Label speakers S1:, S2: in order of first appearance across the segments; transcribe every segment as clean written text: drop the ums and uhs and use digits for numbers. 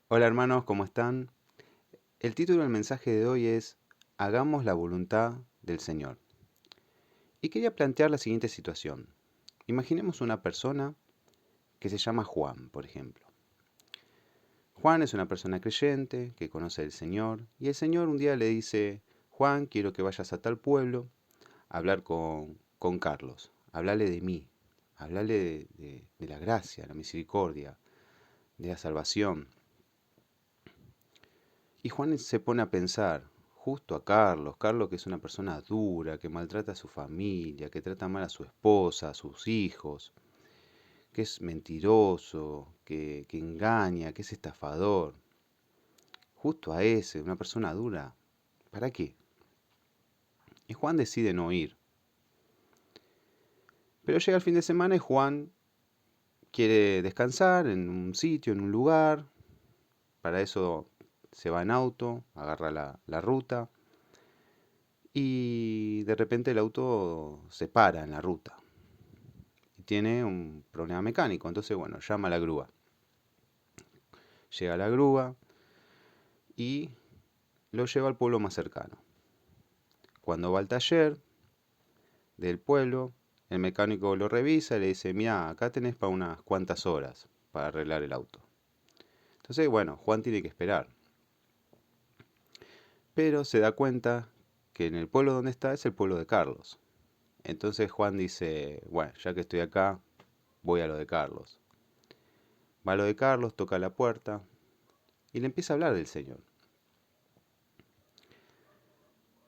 S1: Hola hermanos, ¿cómo están? El título del mensaje de hoy es Hagamos la voluntad del Señor. Y quería plantear la siguiente situación. Imaginemos una persona que se llama Juan, por ejemplo. Juan es una persona creyente que conoce al Señor y el Señor un día le dice, Juan, quiero que vayas a tal pueblo a hablar con Carlos, hablarle de mí, hablarle de la gracia, la misericordia, de la salvación. Y Juan se pone a pensar, justo a Carlos, Carlos que es una persona dura, que maltrata a su familia, que trata mal a su esposa, a sus hijos, que es mentiroso, que engaña, que es estafador. Justo a ese, una persona dura, ¿para qué? Y Juan decide no ir. Pero llega el fin de semana y Juan quiere descansar en un sitio, en un lugar. Para eso se va en auto, agarra la ruta y de repente el auto se para en la ruta y tiene un problema mecánico. Entonces, bueno, llama a la grúa. Llega la grúa y lo lleva al pueblo más cercano. Cuando va al taller del pueblo, el mecánico lo revisa y le dice, mira, acá tenés para unas cuantas horas para arreglar el auto. Entonces, bueno, Juan tiene que esperar. Pero se da cuenta que en el pueblo donde está es el pueblo de Carlos. Entonces Juan dice, bueno, ya que estoy acá, voy a lo de Carlos. Va a lo de Carlos, toca la puerta y le empieza a hablar del Señor.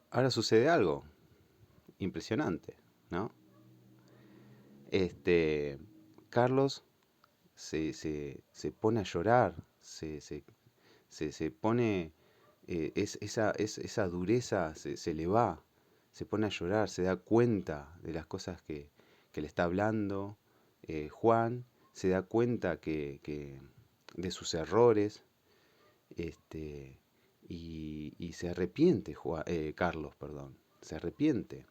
S1: Ahora sucede algo impresionante, ¿no? Este, Carlos se pone a llorar, se pone, esa dureza se le va, se pone a llorar, se da cuenta de las cosas que le está hablando Juan, se da cuenta de sus errores, este, y se arrepiente, Carlos, perdón, se arrepiente.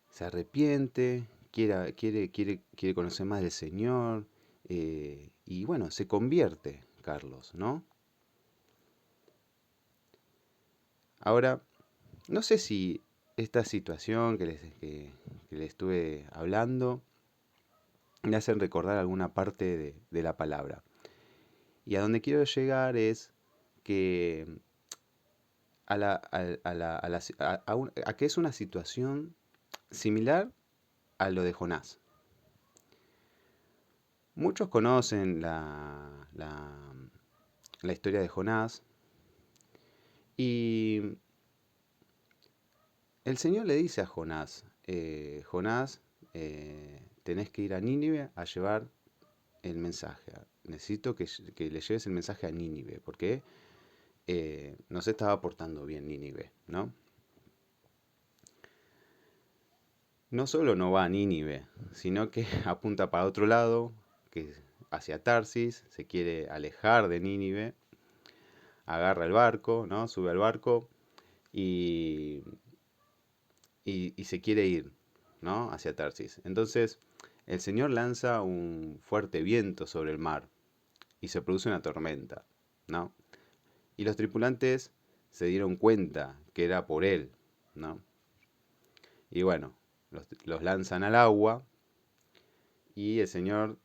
S1: Se arrepiente, quiere conocer más del Señor, y bueno, se convierte Carlos, ¿no? Ahora, no sé si esta situación que les estuve hablando me hacen recordar alguna parte de la palabra. Y a donde quiero llegar es que a que es una situación similar a lo de Jonás. Muchos conocen la historia de Jonás y el Señor le dice a Jonás, Jonás, tenés que ir a Nínive a llevar el mensaje. Necesito que le lleves el mensaje a Nínive, porque no se estaba portando bien Nínive, ¿no? No solo no va a Nínive, sino que apunta para otro lado, que es hacia Tarsis, se quiere alejar de Nínive, agarra el barco, ¿no? Sube al barco y, y se quiere ir, ¿no? Hacia Tarsis. Entonces, el Señor lanza un fuerte viento sobre el mar y se produce una tormenta, ¿no? Y los tripulantes se dieron cuenta que era por él, ¿no? Y bueno, los lanzan al agua y el Señor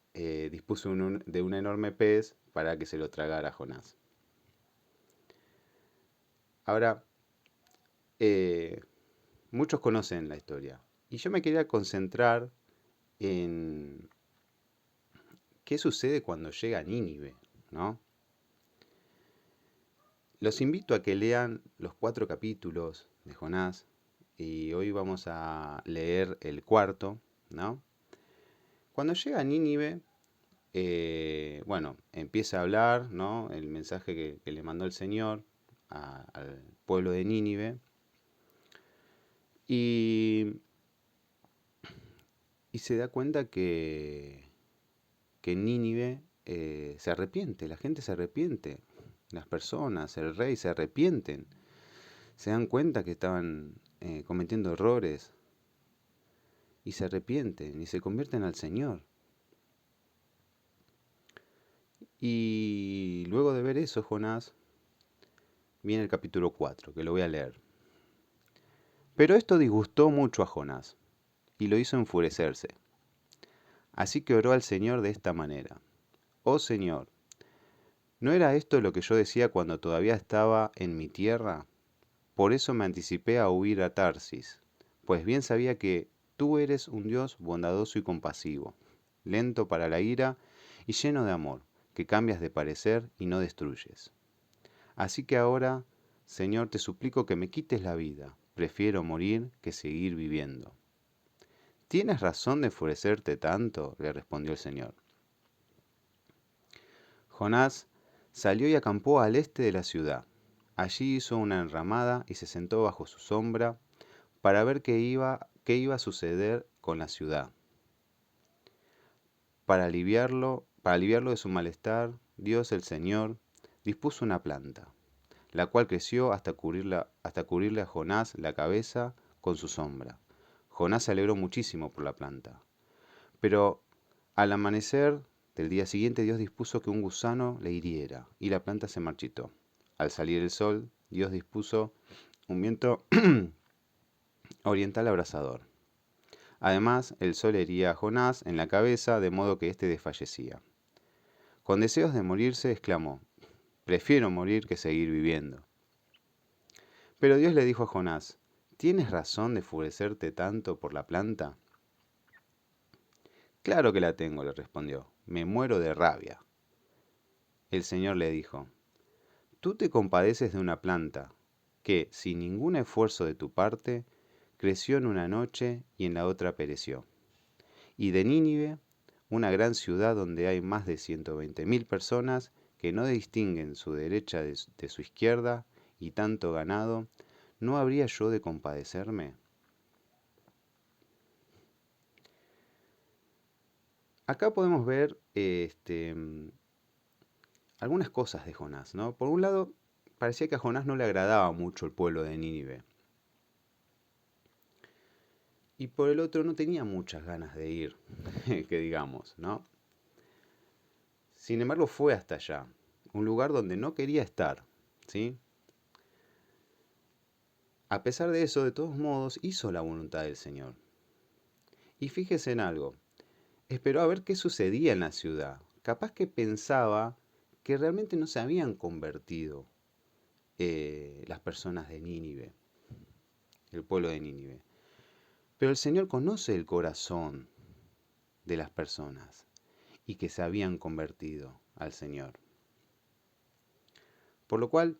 S1: dispuso de un enorme pez para que se lo tragara a Jonás. Ahora, eh, muchos conocen la historia y yo me quería concentrar en qué sucede cuando llega a Nínive, ¿no? Los invito a que lean los 4 capítulos de Jonás y hoy vamos a leer el cuarto, ¿no? Cuando llega a Nínive, bueno, empieza a hablar, ¿no? El mensaje que le mandó el Señor al pueblo de Nínive y, y se da cuenta que en Nínive se arrepiente, la gente se arrepiente, las personas, el rey se arrepienten, se dan cuenta que estaban cometiendo errores y se arrepienten y se convierten al Señor. Y luego de ver eso, Jonás, viene el capítulo 4, que lo voy a leer. Pero esto disgustó mucho a Jonás y lo hizo enfurecerse. Así que oró al Señor de esta manera: Oh Señor, ¿no era esto lo que yo decía cuando todavía estaba en mi tierra? Por eso me anticipé a huir a Tarsis, pues bien sabía que tú eres un Dios bondadoso y compasivo, lento para la ira y lleno de amor, que cambias de parecer y no destruyes. Así que ahora, Señor, te suplico que me quites la vida. Prefiero morir que seguir viviendo. ¿Tienes razón de enfurecerte tanto?, le respondió el Señor. Jonás salió y acampó al este de la ciudad. Allí hizo una enramada y se sentó bajo su sombra para ver qué iba a suceder con la ciudad. Para aliviarlo de su malestar, Dios el Señor dispuso una planta, la cual creció hasta cubrirle a Jonás la cabeza con su sombra. Jonás se alegró muchísimo por la planta. Pero al amanecer del día siguiente Dios dispuso que un gusano le hiriera y la planta se marchitó. Al salir el sol, Dios dispuso un viento oriental abrasador. Además, el sol hería a Jonás en la cabeza, de modo que éste desfallecía. Con deseos de morirse, exclamó: Prefiero morir que seguir viviendo. Pero Dios le dijo a Jonás: ¿Tienes razón de enfurecerte tanto por la planta? Claro que la tengo, le respondió. Me muero de rabia. El Señor le dijo: Tú te compadeces de una planta que, sin ningún esfuerzo de tu parte, creció en una noche y en la otra pereció. Y de Nínive, una gran ciudad donde hay más de 120.000 personas que no distinguen su derecha de su izquierda y tanto ganado, ¿no habría yo de compadecerme? Acá podemos ver algunas cosas de Jonás, ¿no? Por un lado, parecía que a Jonás no le agradaba mucho el pueblo de Nínive. Y por el otro no tenía muchas ganas de ir, que digamos, ¿no? Sin embargo, fue hasta allá, un lugar donde no quería estar, ¿sí? A pesar de eso, de todos modos, hizo la voluntad del Señor. Y fíjese en algo, esperó a ver qué sucedía en la ciudad. Capaz que pensaba que realmente no se habían convertido las personas de Nínive, el pueblo de Nínive. Pero el Señor conoce el corazón de las personas y que se habían convertido al Señor. Por lo cual,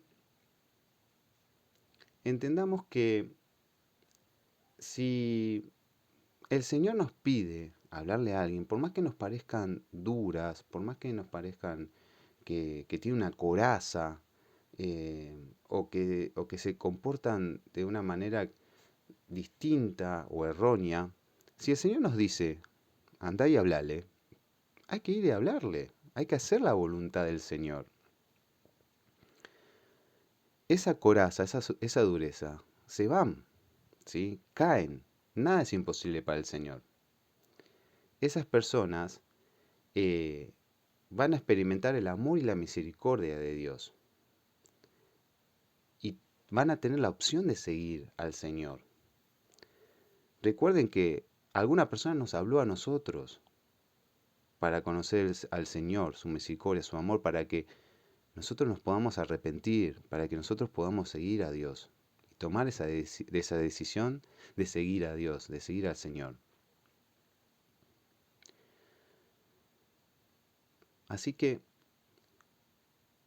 S1: entendamos que si el Señor nos pide hablarle a alguien, por más que nos parezcan duras, por más que nos parezcan que tiene una coraza, o que se comportan de una manera distinta o errónea, si el Señor nos dice, andá y hablale, hay que ir y hablarle, hay que hacer la voluntad del Señor. Esa coraza, esa dureza, se van, ¿sí? Caen. Nada es imposible para el Señor. Esas personas eh, van a experimentar el amor y la misericordia de Dios. Y van a tener la opción de seguir al Señor. Recuerden que alguna persona nos habló a nosotros para conocer al Señor, su misericordia, su amor, para que nosotros nos podamos arrepentir, para que nosotros podamos seguir a Dios y tomar esa decisión de seguir a Dios, de seguir al Señor. Así que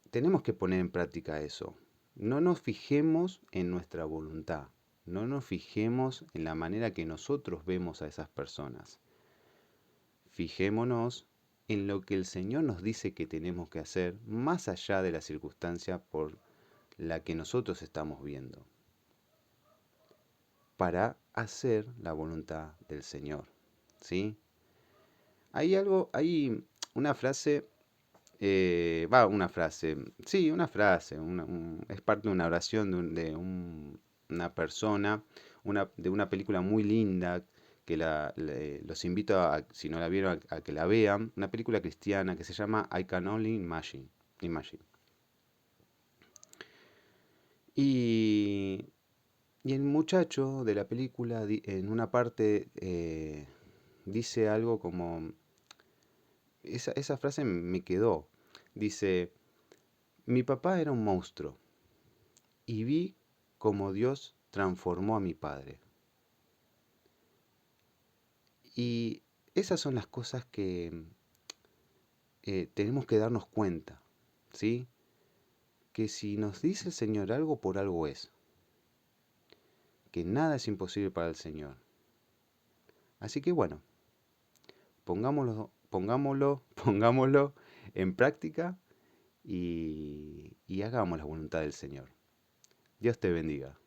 S1: tenemos que poner en práctica eso. No nos fijemos en nuestra voluntad, no nos fijemos en la manera que nosotros vemos a esas personas. Fijémonos en lo que el Señor nos dice que tenemos que hacer, más allá de la circunstancia por la que nosotros estamos viendo, para hacer la voluntad del Señor. ¿Sí? Hay una frase, una frase, es parte de una oración de una persona, de una película muy linda que los invito a, si no la vieron, a que la vean, una película cristiana que se llama I Can Only Imagine. Imagine. Y, y el muchacho de la película en una parte dice algo como, esa frase me quedó, dice, mi papá era un monstruo y vi cómo Dios transformó a mi padre. Y esas son las cosas que tenemos que darnos cuenta, ¿sí? Que si nos dice el Señor algo, por algo es. Que nada es imposible para el Señor. Así que bueno, pongámoslo en práctica y hagamos la voluntad del Señor. Dios te bendiga.